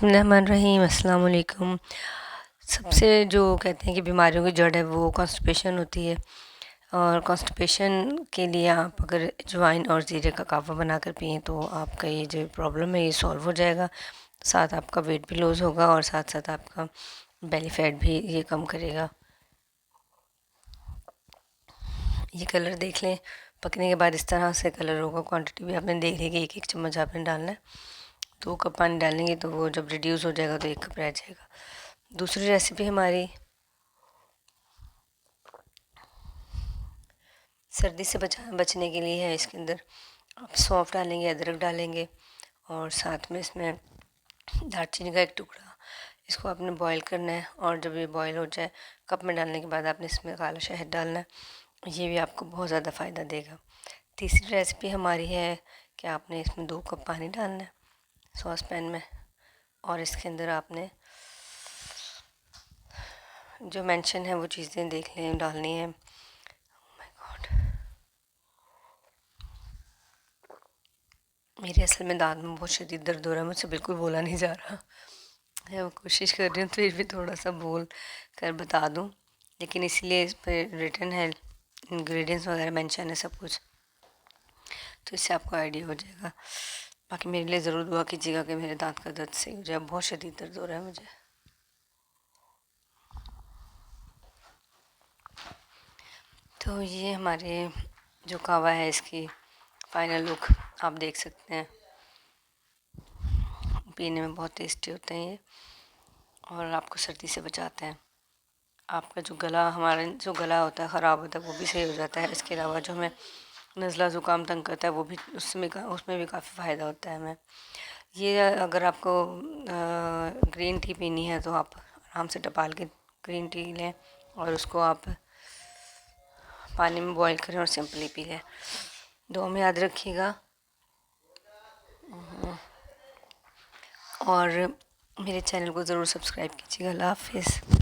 बिस्मिल्लाहिर्रहमानिर्रहीम अस्सलाम वालेकुम। सबसे जो कहते हैं कि बीमारियों की जड़ है वो कॉन्स्टिपेशन होती है, और कॉन्स्टिपेशन के लिए आप अगर अजवाइन और ज़ीरे का काहवा बनाकर पिएँ तो आपका ये जो प्रॉब्लम है ये सॉल्व हो जाएगा। साथ आपका वेट भी लूज़ होगा और साथ साथ आपका बेली फैट भी ये कम करेगा। ये कलर देख लें, पकने के बाद इस तरह से कलर होगा। क्वांटिटी भी आपने देख ली कि एक एक चम्मच आपने डालना है। 2 कप पानी डालेंगे तो वो जब रिड्यूस हो जाएगा तो 1 कप रह जाएगा। दूसरी रेसिपी हमारी सर्दी से बचने के लिए है। इसके अंदर आप सौंफ डालेंगे, अदरक डालेंगे और साथ में इसमें दालचीनी का एक टुकड़ा। इसको आपने बॉईल करना है और जब ये बॉईल हो जाए, कप में डालने के बाद आपने इसमें काला शहद डालना है। ये भी आपको बहुत ज़्यादा फ़ायदा देगा। तीसरी रेसिपी हमारी है कि आपने इसमें 2 कप पानी डालना है सॉस पैन में, और इसके अंदर आपने जो मेंशन है वो चीज़ें देख लें डालनी है। माय गॉड, मेरे असल में दांत में बहुत शदीद दर्द हो रहा है, मुझसे बिल्कुल बोला नहीं जा रहा है। मैं कोशिश कर रही हूँ फिर भी थोड़ा सा बोल कर बता दूँ, लेकिन इसलिए इस पर रिटन है, इंग्रेडिएंट्स वगैरह मेंशन है सब कुछ, तो इससे आपको आइडिया हो जाएगा। बाकी मेरे लिए ज़रूर दुआ कीजिएगा कि मेरे दांत का दर्द सही हो जाए। बहुत शदीद दर्द हो रहा है मुझे। तो ये हमारे जो कहवा है इसकी फाइनल लुक आप देख सकते हैं। पीने में बहुत टेस्टी होते हैं ये, और आपको सर्दी से बचाते हैं। आपका जो गला, हमारा जो गला होता है ख़राब होता है वो भी सही हो जाता है। इसके अलावा जो हमें नज़ला ज़ुकाम तंग करता है वो भी उसमें भी काफ़ी फ़ायदा होता है हमें। ये अगर आपको ग्रीन टी पीनी है तो आप आराम से टपाल के ग्रीन टी लें और उसको आप पानी में बॉईल करें और सिंपली पी लें। दुआ में याद रखिएगा, और मेरे चैनल को ज़रूर सब्सक्राइब कीजिएगा। अल्लाह हाफ़िज़।